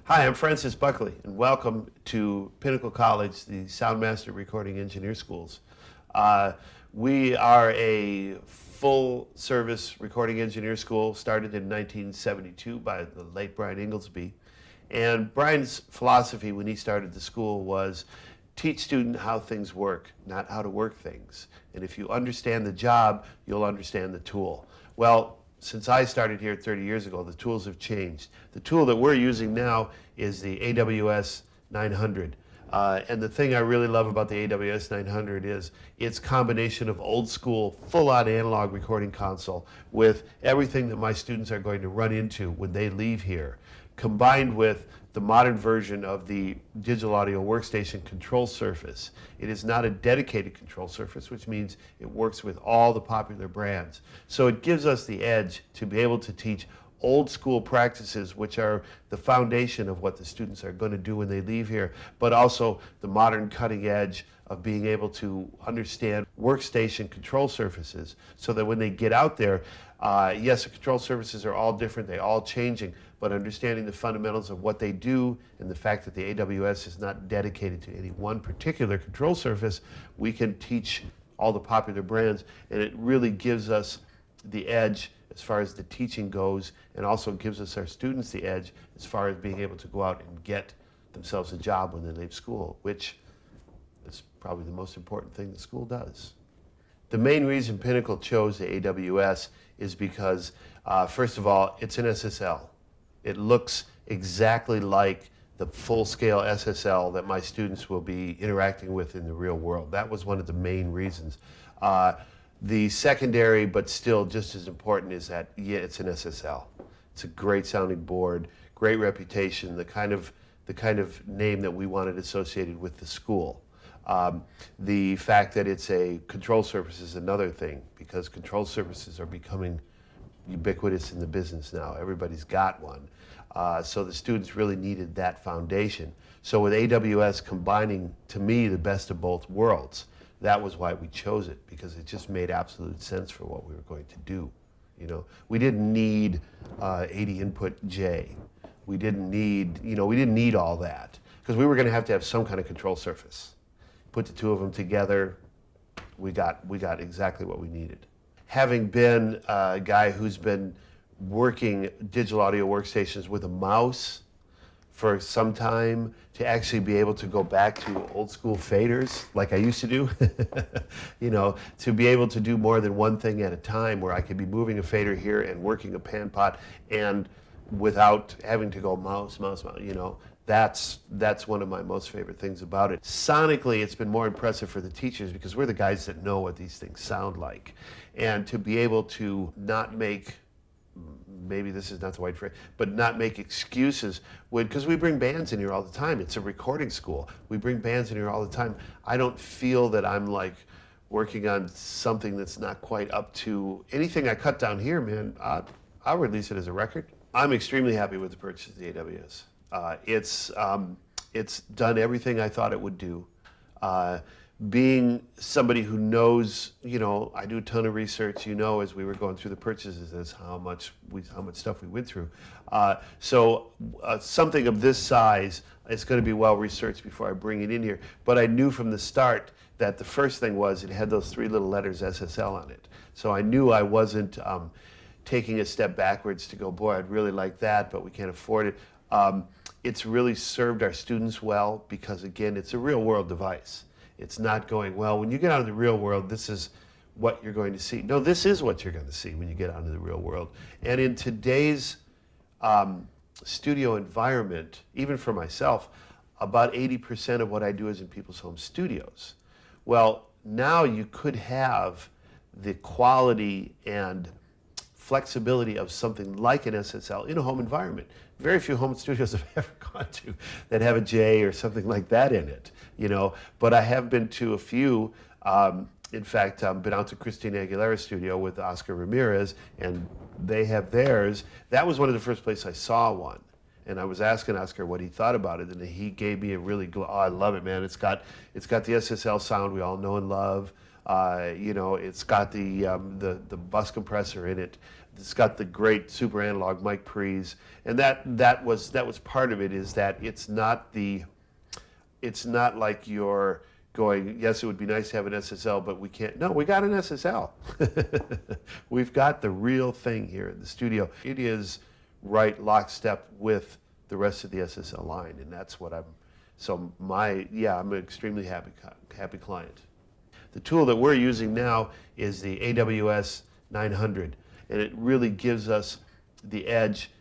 Hi, I'm Francis Buckley, and welcome to Pinnacle College, the Soundmaster Recording Engineer Schools. We are a full-service recording engineer school, started in 1972 by the late Brian Inglesby. And Brian's philosophy when he started the school was teach students how things work, not how to work things. And if you understand the job, you'll understand the tool. Well, since I started here 30 years ago, the tools have changed. The tool that we're using now is the AWS 900. And the thing I really love about the AWS 900 is its combination of old school, full-on analog recording console with everything that my students are going to run into when they leave here, combined with the modern version of the digital audio workstation control surface. It is not a dedicated control surface, which means it works with all the popular brands. So it gives us the edge to be able to teach old school practices, which are the foundation of what the students are going to do when they leave here, but also the modern cutting edge of being able to understand workstation control surfaces so that when they get out there, yes, the control surfaces are all different, they're all changing, but understanding the fundamentals of what they do and the fact that the AWS is not dedicated to any one particular control surface, we can teach all the popular brands, and it really gives us the edge as far as the teaching goes, and also gives us our students the edge as far as being able to go out and get themselves a job when they leave school, which is probably the most important thing the school does. The main reason Pinnacle chose the AWS is because, first of all, it's an SSL. It looks exactly like the full-scale SSL that my students will be interacting with in the real world. That was one of the main reasons. The secondary, but still just as important, is that, yeah, it's an SSL. It's a great sounding board, great reputation, the kind of name that we wanted associated with the school. The fact that it's a control surface is another thing, because control surfaces are becoming ubiquitous in the business now. Everybody's got one. So the students really needed that foundation. So with AWS combining, to me, the best of both worlds, that was why we chose it, because it just made absolute sense for what we were going to do. You know, we didn't need 80 input J. We didn't need, we didn't need all that, because we were going to have some kind of control surface. Put the two of them together, we got exactly what we needed. Having been a guy who's been working digital audio workstations with a mouse for some time, to actually be able to go back to old school faders like I used to do, to be able to do more than one thing at a time, where I could be moving a fader here and working a pan pot, and without having to go mouse, that's one of my most favorite things about it. Sonically, it's been more impressive for the teachers, because we're the guys that know what these things sound like. And to be able to not make, maybe this is not the right phrase, but not make excuses, because we bring bands in here all the time. It's a recording school. We bring bands in here all the time. I don't feel that I'm like working on something that's not quite up to anything I cut down here, man. I'll release it as a record. I'm extremely happy with the purchase of the AWS. It's done everything I thought it would do. Being somebody who knows, I do a ton of research, as we were going through the purchases, as how much stuff we went through. So something of this size, it's going to be well researched before I bring it in here. But I knew from the start that the first thing was it had those three little letters SSL on it. So I knew I wasn't taking a step backwards to go, boy, I'd really like that, but we can't afford it. It's really served our students well, because again, it's a real world device. It's not going, well, when you get out of the real world, this is what you're going to see. No, this is what you're going to see when you get out into the real world. And in today's studio environment, even for myself, about 80% of what I do is in people's home studios. Well, now you could have the quality and flexibility of something like an SSL in a home environment. Very few home studios I've ever gone to that have a J or something like that in it, But I have been to a few. In fact, been out to Christina Aguilera's studio with Oscar Ramirez, and they have theirs. That was one of the first places I saw one. And I was asking Oscar what he thought about it, and he gave me a really, I love it, man. It's got the SSL sound we all know and love. You know, it's got the bus compressor in it. It's got the great super analog mic pre's, and that was part of it. Is that it's not like you're going, yes, it would be nice to have an SSL, but we can't. No, we got an SSL. We've got the real thing here in the studio. It is right lockstep with the rest of the SSL line, and that's what I'm an extremely happy client. The tool that we're using now is the AWS 900, and it really gives us the edge